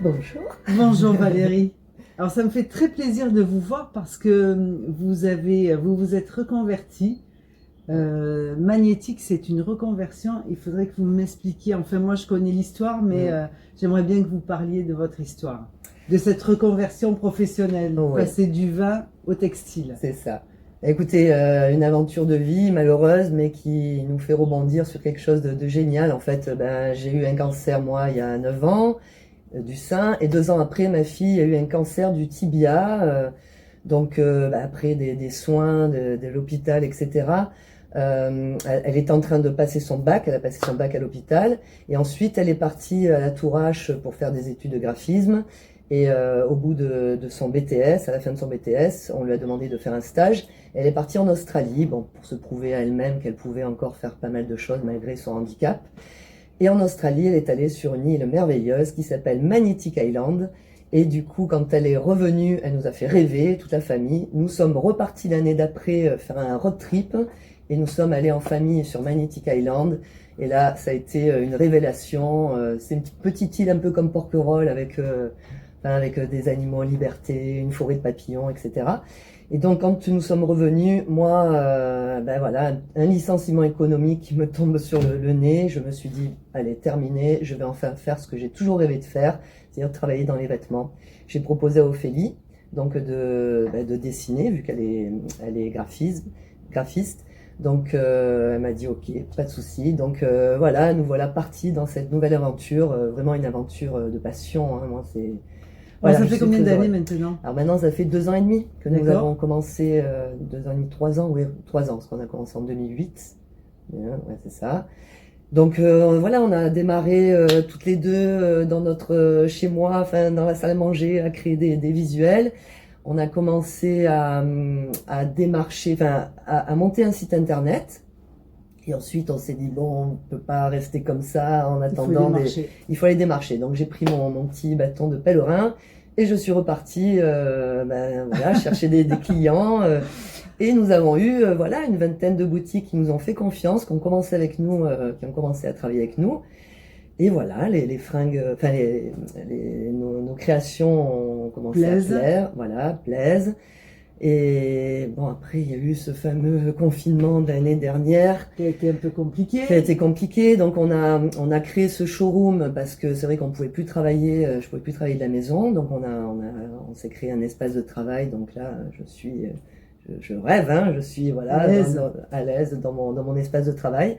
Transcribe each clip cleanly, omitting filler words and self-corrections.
Bonjour. Bonjour Valérie. Alors ça me fait très plaisir de vous voir parce que vous vous êtes reconvertie. Magnétique, c'est une reconversion. Il faudrait que vous m'expliquiez. Enfin, moi je connais l'histoire, mais j'aimerais bien que vous parliez de votre histoire, de cette reconversion professionnelle, Oui, passer du vin au textile. c'est ça. Écoutez, une aventure de vie malheureuse, mais qui nous fait rebondir sur quelque chose de génial. En fait, j'ai eu un cancer, moi, il y a 9 ans, du sein, et 2 ans après, ma fille a eu un cancer du tibia. Après des soins de l'hôpital, etc., elle est en train de passer son bac, elle a passé son bac à l'hôpital, et ensuite elle est partie à la Tourache pour faire des études de graphisme. Et au bout de son BTS, à la fin de son BTS, on lui a demandé de faire un stage. Elle est partie en Australie, bon, pour se prouver à elle-même qu'elle pouvait encore faire pas mal de choses malgré son handicap. Et en Australie, elle est allée sur une île merveilleuse qui s'appelle Magnetic Island. Et du coup, quand elle est revenue, elle nous a fait rêver, toute la famille. Nous sommes repartis l'année d'après faire un road trip. Et nous sommes allés en famille sur Magnetic Island. Et là, ça a été une révélation. C'est une petite île un peu comme Porquerolles avec des animaux en liberté, une forêt de papillons, etc. Et donc, quand nous sommes revenus, moi, un licenciement économique qui me tombe sur le nez. Je me suis dit, allez, terminé, je vais enfin faire ce que j'ai toujours rêvé de faire, c'est-à-dire travailler dans les vêtements. J'ai proposé à Ophélie donc de dessiner, vu qu'elle est graphiste. Donc, elle m'a dit, ok, pas de souci. Donc, nous voilà partis dans cette nouvelle aventure, vraiment une aventure de passion. Hein. Moi, c'est... Voilà, ça fait combien d'années maintenant? Alors maintenant, ça fait 2 ans et demi que nous D'accord. avons commencé, 2 ans et demi, 3 ans, oui, 3 ans, parce qu'on a commencé en 2008. Ouais, c'est ça. Donc on a démarré toutes les deux dans chez moi, enfin dans la salle à manger, à créer des visuels. On a commencé à démarcher, enfin à monter un site internet. Et ensuite, on s'est dit, bon, on peut pas rester comme ça en attendant. Il faut aller démarcher. Donc, j'ai pris mon petit bâton de pèlerin et je suis repartie chercher des clients. Et nous avons eu une vingtaine de boutiques qui nous ont fait confiance, qui ont commencé avec nous, qui ont commencé à travailler avec nous. Et voilà, les fringues, nos créations ont commencé à plaire. Voilà, plaisent. Et bon, après, il y a eu ce fameux confinement de l'année dernière. Qui a été un peu compliqué. Qui a été compliqué. Donc, on a créé ce showroom parce que c'est vrai qu'on pouvait plus travailler, je pouvais plus travailler de la maison. Donc, on s'est créé un espace de travail. Donc là, je rêve, hein. Je suis, à l'aise dans mon espace de travail.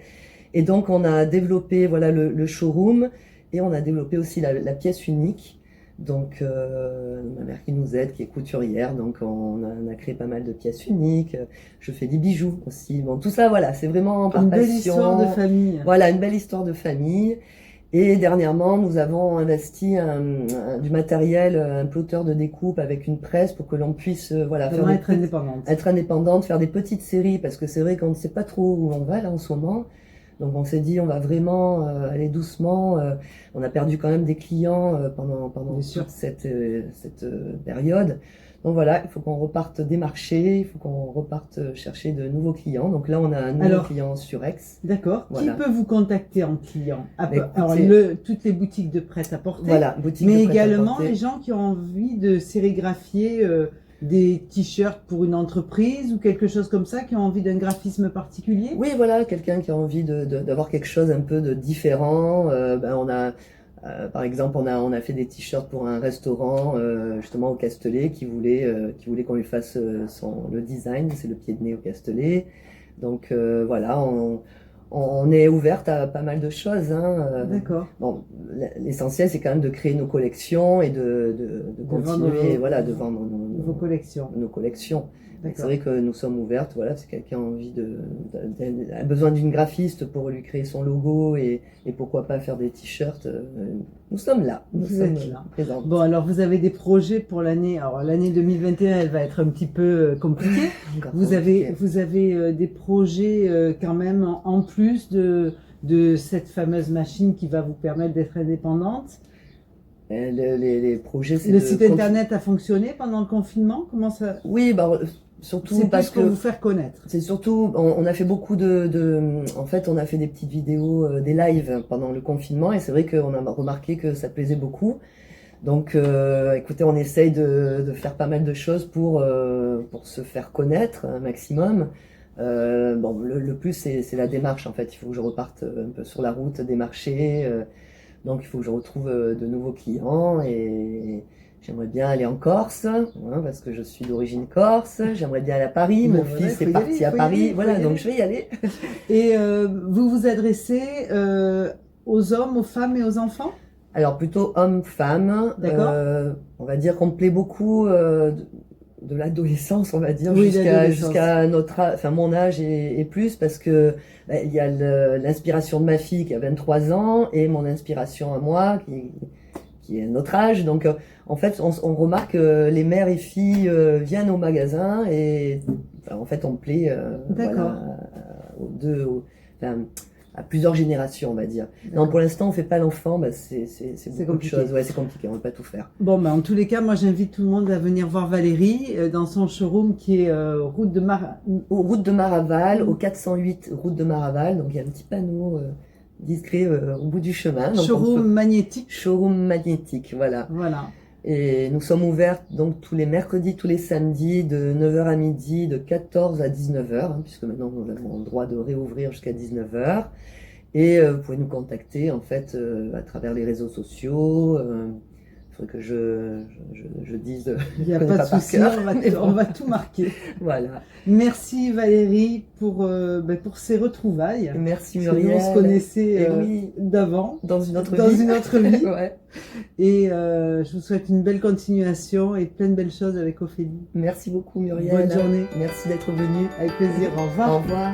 Et donc, on a développé, le showroom et on a développé aussi la pièce unique. Donc, ma mère qui nous aide, qui est couturière, donc on a créé pas mal de pièces uniques. Je fais des bijoux aussi. Bon, tout ça, c'est vraiment par passion. Une belle histoire de famille. Voilà, une belle histoire de famille. Et dernièrement, nous avons investi du matériel, un plotter de découpe avec une presse pour que l'on puisse, être indépendante. Être indépendante, faire des petites séries, parce que c'est vrai qu'on ne sait pas trop où on va là en ce moment. Donc on s'est dit on va vraiment aller doucement. On a perdu quand même des clients pendant toute cette période. Donc voilà, il faut qu'on reparte des marchés, il faut qu'on reparte chercher de nouveaux clients. Donc là on a un nouveau client sur Aix. D'accord. Voilà. Qui peut vous contacter en client? Toutes les boutiques de prêt-à-porter. Voilà, mais également les gens qui ont envie de sérigraphier des t-shirts pour une entreprise ou quelque chose comme ça, qui ont envie d'un graphisme particulier? Oui, voilà, quelqu'un qui a envie d'avoir quelque chose un peu de différent. Par exemple, on a fait des t-shirts pour un restaurant justement au Castellet qui voulait qu'on lui fasse le design, c'est le pied de nez au Castellet. Donc on est ouverte à pas mal de choses. Hein. D'accord. Bon, l'essentiel c'est quand même de créer nos collections et de continuer, de vendre vos collections. Nos collections. C'est vrai que nous sommes ouvertes, si quelqu'un a envie a besoin d'une graphiste pour lui créer son logo et pourquoi pas faire des t-shirts, nous sommes là. Vous êtes là. Présentes. Bon, alors vous avez des projets pour l'année. Alors l'année 2021, elle va être un petit peu compliquée. Vous avez des projets quand même en plus de cette fameuse machine qui va vous permettre d'être indépendante. Les projets, c'est le site internet a fonctionné pendant le confinement? Comment ça? Oui, surtout parce que vous faire connaître. C'est surtout, on a fait beaucoup en fait, on a fait des petites vidéos, des lives pendant le confinement, et c'est vrai qu'on a remarqué que ça plaisait beaucoup. Donc, écoutez, on essaye de faire pas mal de choses pour se faire connaître un maximum. Bon, le plus, c'est la démarche, en fait. Il faut que je reparte un peu sur la route, démarcher. Donc, il faut que je retrouve de nouveaux clients et j'aimerais bien aller en Corse, hein, parce que je suis d'origine corse. J'aimerais bien aller à Paris. Ben Mon voilà, fils faut est y parti aller, à faut y Paris. aller, faut Voilà, y donc aller. je vais y aller. Et vous vous adressez aux hommes, aux femmes et aux enfants? Alors, plutôt homme-femme. D'accord. On va dire qu'on me plaît beaucoup de l'adolescence, on va dire, Oui, l'adolescence. jusqu'à notre âge, enfin mon âge et plus, parce que il y a l'inspiration de ma fille qui a 23 ans et mon inspiration à moi qui est notre âge. Donc en fait, on remarque que les mères et filles viennent au magasin et enfin, en fait on me plaît D'accord. voilà, aux deux, enfin, à plusieurs générations, on va dire. Non, D'accord. pour l'instant, on fait pas l'enfant, bah, c'est beaucoup de compliqué. choses. Ouais, c'est compliqué, on ne peut pas tout faire. Bon, ben, en tous les cas, moi j'invite tout le monde à venir voir Valérie dans son showroom qui est route de Route de Maraval, au 408 route de Maraval, donc il y a un petit panneau discret au bout du chemin. Donc Showroom magnétique. Showroom magnétique, voilà. Voilà. Et nous sommes ouverts donc tous les mercredis, tous les samedis, de 9 h à midi, de 14 à 19 h, puisque maintenant nous avons le droit de réouvrir jusqu'à 19 h. Et vous pouvez nous contacter en fait à travers les réseaux sociaux. Il faudrait que je dise. Il n'y a je connais pas de par souci, cœur, mais on bon. va tout marquer. Voilà. Merci Valérie pour ces retrouvailles. Merci Parce que nous, Muriel. on se connaissait Et oui, d'avant, dans une autre dans vie. une autre vie. Ouais. Et je vous souhaite une belle continuation et plein de belles choses avec Ophélie. Merci beaucoup Muriel. Bonne journée. Merci d'être venue. Avec plaisir. Au revoir. Au revoir.